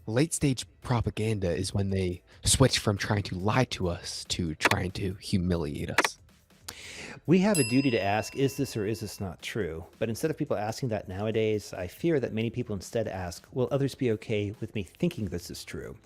Late stage propaganda is when they switch from trying to lie to us to trying to humiliate us. We have a duty to ask, is this or is this not true? But instead of people asking that nowadays, I fear that many people instead ask, will others be okay with me thinking this is true?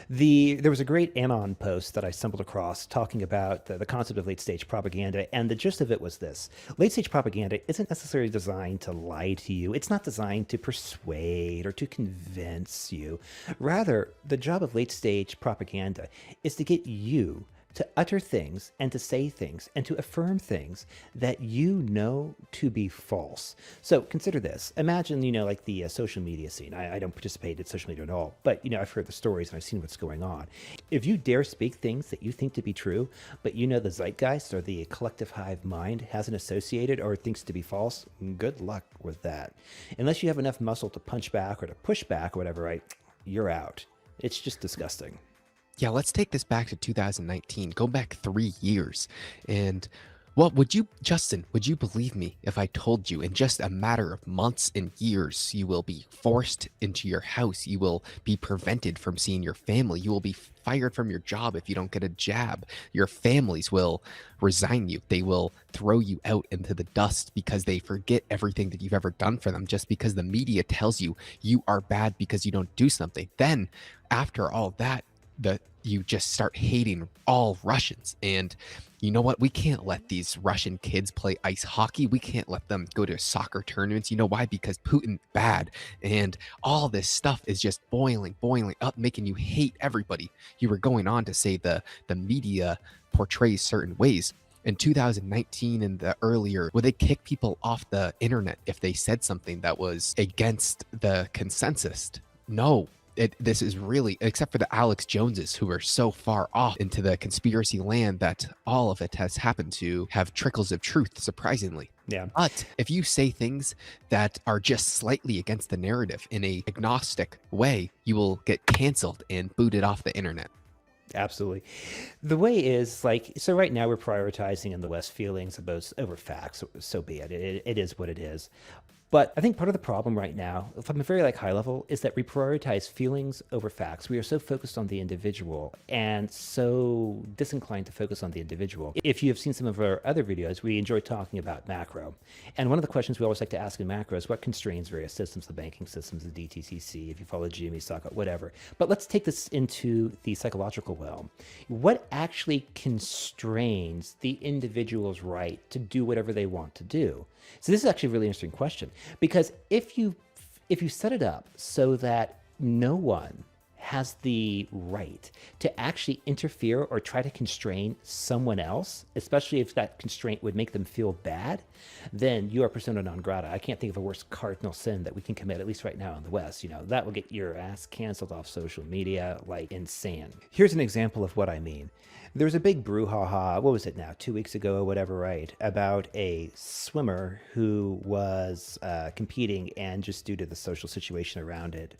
There was a great Anon post that I stumbled across talking about the concept of late stage propaganda, and the gist of it was this. Late stage propaganda isn't necessarily designed to lie to you. It's not designed to persuade or to convince you. Rather, the job of late stage propaganda is to get you to utter things and to say things and to affirm things that you know to be false. So consider this. Imagine, like the social media scene. I don't participate in social media at all, but, I've heard the stories and I've seen what's going on. If you dare speak things that you think to be true, but the zeitgeist or the collective hive mind hasn't associated or thinks to be false, good luck with that. Unless you have enough muscle to punch back or to push back or whatever, right? You're out. It's just disgusting. Yeah, let's take this back to 2019. Go back 3 years. And what would you, Justin, would you believe me if I told you in just a matter of months and years, you will be forced into your house? You will be prevented from seeing your family. You will be fired from your job if you don't get a jab. Your families will resign you. They will throw you out into the dust because they forget everything that you've ever done for them just because the media tells you you are bad because you don't do something. Then, after all that, you just start hating all Russians. And you know what? We can't let these Russian kids play ice hockey. We can't let them go to soccer tournaments. You know why? Because Putin's bad. And all this stuff is just boiling up, making you hate everybody. You were going on to say the media portrays certain ways. In 2019 and the earlier, would they kick people off the internet if they said something that was against the consensus? No. This is really, except for the Alex Joneses, who are so far off into the conspiracy land that all of it has happened to have trickles of truth, surprisingly. Yeah. But if you say things that are just slightly against the narrative in a agnostic way, you will get canceled and booted off the internet. Absolutely. The way is so right now we're prioritizing in the West feelings over facts. So be it. It is what it is. But I think part of the problem right now, from a very high level, is that we prioritize feelings over facts. We are so focused on the individual and so disinclined to focus on the individual. If you have seen some of our other videos, we enjoy talking about macro. And one of the questions we always like to ask in macro is what constrains various systems, the banking systems, the DTCC, if you follow GME stock, whatever. But let's take this into the psychological realm. What actually constrains the individual's right to do whatever they want to do? So this is actually a really interesting question, because if you set it up so that no one has the right to actually interfere or try to constrain someone else, especially if that constraint would make them feel bad, then you are persona non grata. I can't think of a worse cardinal sin that we can commit, at least right now in the West. That will get your ass canceled off social media like insane. Here's an example of what I mean. There was a big brouhaha, what was it now, 2 weeks ago or whatever, right, about a swimmer who was competing, and just due to the social situation around it,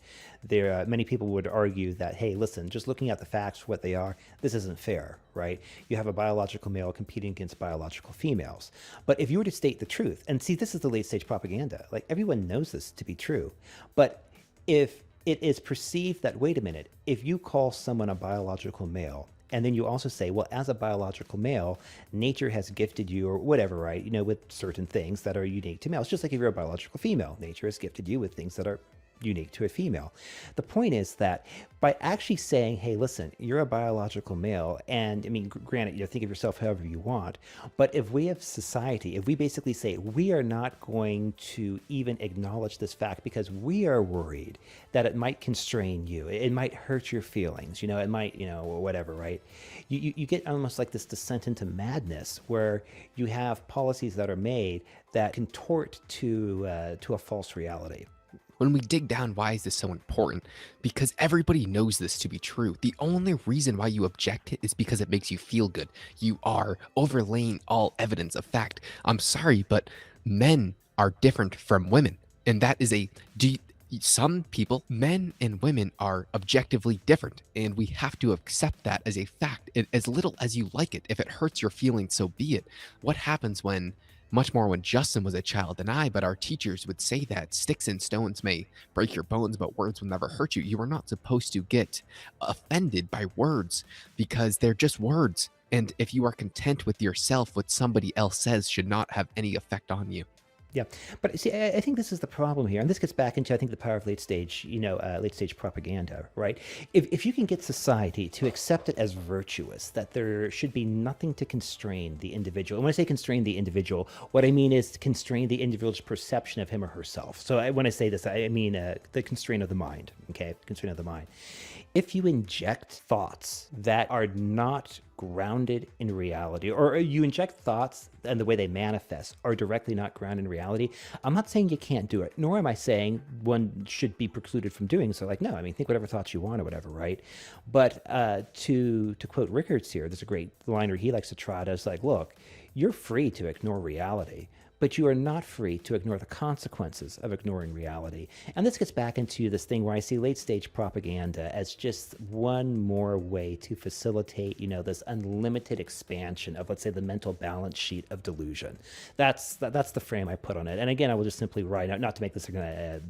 many people would argue that, hey, listen, just looking at the facts for what they are, this isn't fair, right? You have a biological male competing against biological females. But if you were to state the truth, and see, this is the late stage propaganda, everyone knows this to be true, but if it is perceived that, wait a minute, if you call someone a biological male, and then you also say, well, as a biological male, nature has gifted you or whatever, right? With certain things that are unique to males. Just like if you're a biological female, nature has gifted you with things that are unique to a female. The point is that by actually saying, hey, listen, you're a biological male, and I mean, granted, think of yourself however you want, but if we have society, if we basically say we are not going to even acknowledge this fact because we are worried that it might constrain you, it might hurt your feelings, it might, whatever, right? You get almost like this descent into madness where you have policies that are made that contort to a false reality. When we dig down, why is this so important? Because everybody knows this to be true. The only reason why you object it is because it makes you feel good. You are overlaying all evidence of fact. I'm sorry, but men are different from women. And that is some people, men and women, are objectively different. And we have to accept that as a fact. And as little as you like it, if it hurts your feelings, so be it. What happens when much more when Justin was a child than I, but our teachers would say that sticks and stones may break your bones, but words will never hurt you. You are not supposed to get offended by words because they're just words. And if you are content with yourself, what somebody else says should not have any effect on you. Yeah, but see, I think this is the problem here, and this gets back into, I think, the power of late stage, late stage propaganda, right? If you can get society to accept it as virtuous, that there should be nothing to constrain the individual. And when I say constrain the individual, what I mean is constrain the individual's perception of him or herself. So when I say this, I mean the constraint of the mind, okay? Constraint of the mind. If you inject thoughts that are not grounded in reality, or you inject thoughts and the way they manifest are directly not grounded in reality, I'm not saying you can't do it, nor am I saying one should be precluded from doing so. Like, no, I mean, think whatever thoughts you want or whatever, right? But to quote Rickards here, there's a great line where he likes to trot us like, look, you're free to ignore reality, but you are not free to ignore the consequences of ignoring reality. And this gets back into this thing where I see late stage propaganda as just one more way to facilitate, this unlimited expansion of, let's say, the mental balance sheet of delusion. That's the frame I put on it. And again, I will just simply write out, not to make this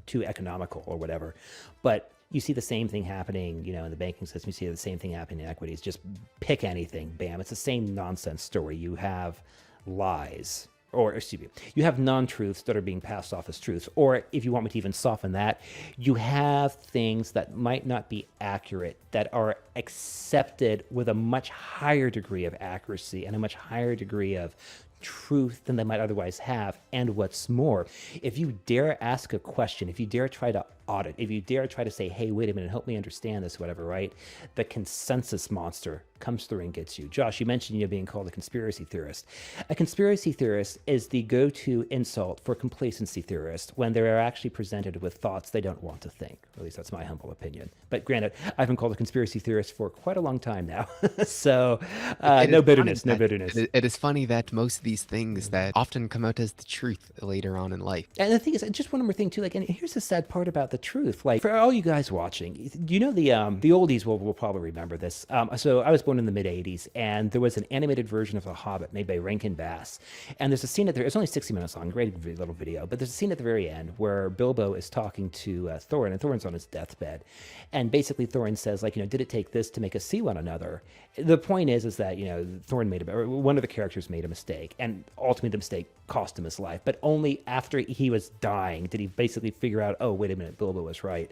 too economical or whatever, but you see the same thing happening, in the banking system. You see the same thing happening in equities. Just pick anything, bam. It's the same nonsense story. You have lies, or excuse me, you have non-truths that are being passed off as truths. Or if you want me to even soften that, you have things that might not be accurate that are accepted with a much higher degree of accuracy and a much higher degree of truth than they might otherwise have. And what's more, if you dare ask a question, if you dare try to audit, if you dare try to say, hey, wait a minute, help me understand this, whatever, right? The consensus monster comes through and gets you. Josh, you mentioned being called a conspiracy theorist. A conspiracy theorist is the go-to insult for complacency theorists when they're actually presented with thoughts they don't want to think. At least that's my humble opinion. But granted, I've been called a conspiracy theorist for quite a long time now. So no bitterness, no bitterness. It is funny that most of these things that often come out as the truth later on in life. And the thing is, just one more thing too, like, and here's the sad part about the truth. Like, for all you guys watching, the oldies will probably remember this. So I was born in the mid 80s, and there was an animated version of The Hobbit made by Rankin Bass. And there's a scene it's only 60 minutes long, great little video, but there's a scene at the very end where Bilbo is talking to Thorin, and Thorin's on his deathbed. And basically Thorin says, like, did it take this to make us see one another? The point is that, Thorin or one of the characters made a mistake, and ultimately the mistake cost him his life. But only after he was dying did he basically figure out, oh, wait a minute, Bilbo was right.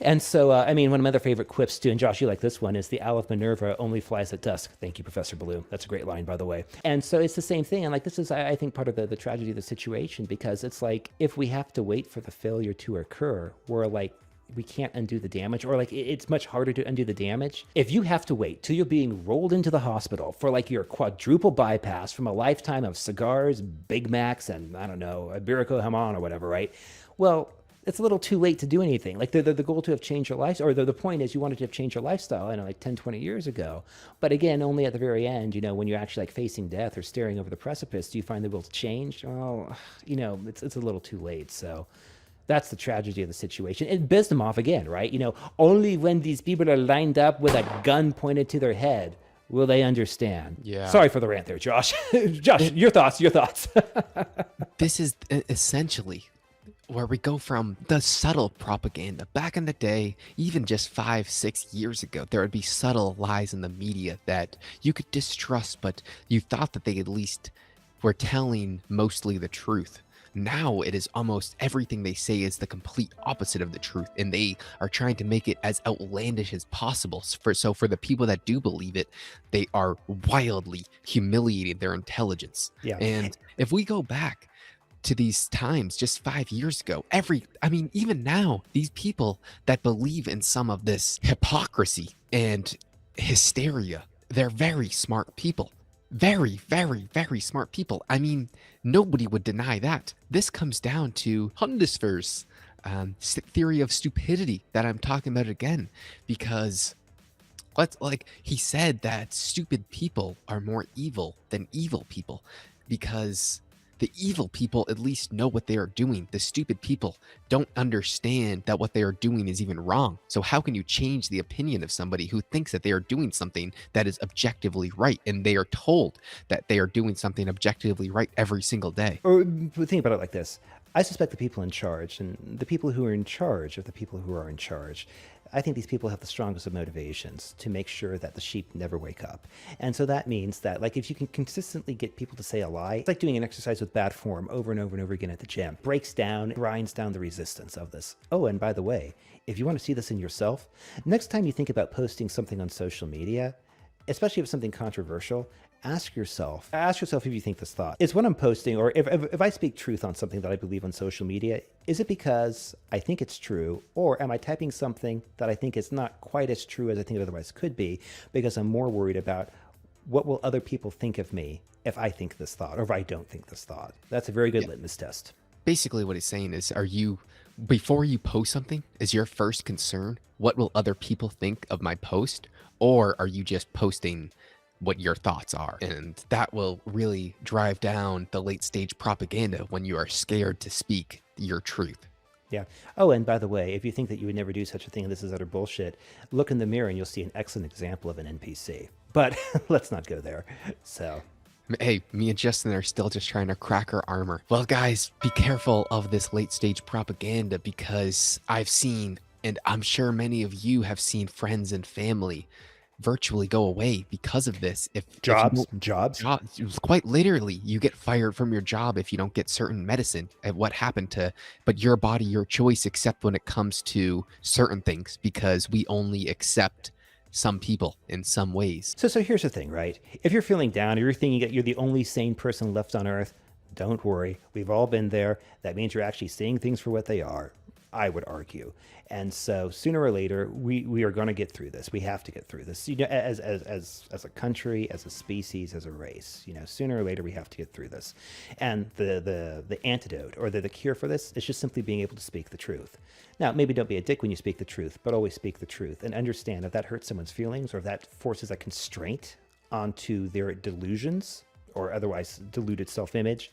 And so, one of my other favorite quips too, and Josh, you like this one, is the Owl of Minerva only flies at dusk. Thank you, Professor Blue. That's a great line, by the way. And so it's the same thing. And like, this is, I think, part of the tragedy of the situation, because it's like, if we have to wait for the failure to occur, we're like, we can't undo the damage, or like it's much harder to undo the damage. If you have to wait till you're being rolled into the hospital for like your quadruple bypass from a lifetime of cigars, Big Macs, and I don't know, Iberico Hamon or whatever, right? Well, it's a little too late to do anything. Like the goal to have changed your life, or the point is you wanted to have changed your lifestyle, I know, like 10, 20 years ago. But again, only at the very end, when you're actually like facing death or staring over the precipice, do you find the will to change? Well, it's a little too late. So that's the tragedy of the situation. It pissed them off again, right? Only when these people are lined up with a gun pointed to their head will they understand. Yeah. Sorry for the rant there, Josh. Josh, your thoughts. This is essentially where we go from the subtle propaganda. Back in the day, even just 5-6 years ago, there would be subtle lies in the media that you could distrust, but you thought that they at least were telling mostly the truth. Now it is almost everything they say is the complete opposite of the truth, and they are trying to make it as outlandish as possible. So for the people that do believe it, they are wildly humiliating their intelligence. Yeah. And if we go back to these times just 5 years ago, even now, these people that believe in some of this hypocrisy and hysteria, they're very smart people. Very, very, very smart people. Nobody would deny that. This comes down to Hundisverse, theory of stupidity that I'm talking about again, because he said that stupid people are more evil than evil people, because The evil people at least know what they are doing. The stupid people don't understand that what they are doing is even wrong. So how can you change the opinion of somebody who thinks that they are doing something that is objectively right, and they are told that they are doing something objectively right every single day? Or think about it like this. I suspect the people in charge and the people who are in charge of the people who are in charge, I think these people have the strongest of motivations to make sure that the sheep never wake up. And so that means that, like, if you can consistently get people to say a lie, it's like doing an exercise with bad form over and over and over again at the gym. Breaks down, grinds down the resistance of this. Oh, and by the way, if you want to see this in yourself, next time you think about posting something on social media, especially if it's something controversial, ask yourself if you think this thought. Is what I'm posting, or if I speak truth on something that I believe on social media, is it because I think it's true, or am I typing something that I think is not quite as true as I think it otherwise could be, because I'm more worried about what will other people think of me if I think this thought, or if I don't think this thought? That's a very good litmus test. Basically what he's saying is, before you post something, is your first concern, what will other people think of my post? Or are you just posting what your thoughts are? And that will really drive down the late stage propaganda when you are scared to speak your truth. Yeah. Oh, and by the way, if you think that you would never do such a thing and this is utter bullshit, look in the mirror and you'll see an excellent example of an NPC. But let's not go there. So... Hey, me and Justin are still just trying to crack our armor. Well, guys, be careful of this late stage propaganda, because I've seen, and I'm sure many of you have seen, friends and family virtually go away because of this. Jobs, quite literally, you get fired from your job if you don't get certain medicine. And what happened to, but your body, your choice, except when it comes to certain things, because we only accept some people in some ways. So here's the thing, right? If you're feeling down, or you're thinking that you're the only sane person left on Earth, don't worry. We've all been there. That means you're actually seeing things for what they are, I would argue. And so sooner or later, we are going to get through this. We have to get through this. You know, as a country, as a species, as a race, you know, sooner or later we have to get through this. And the antidote, or the cure for this, is just simply being able to speak the truth. Now, maybe don't be a dick when you speak the truth, but always speak the truth, and understand if that hurts someone's feelings, or if that forces a constraint onto their delusions or otherwise deluded self-image,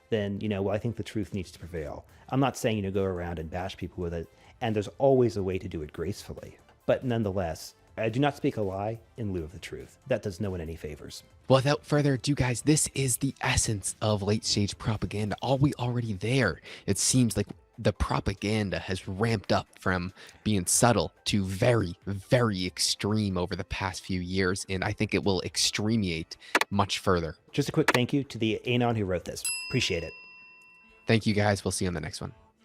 then, you know, well, I think the truth needs to prevail. I'm not saying, you know, go around and bash people with it, and there's always a way to do it gracefully. But nonetheless, I do not speak a lie in lieu of the truth. That does no one any favors. Well, without further ado, guys, this is the essence of late stage propaganda. Are we already there? It seems like the propaganda has ramped up from being subtle to very, very extreme over the past few years, and I think it will extremiate much further. Just a quick thank you to the Anon who wrote this. Appreciate it. Thank you, guys. We'll see you on the next one.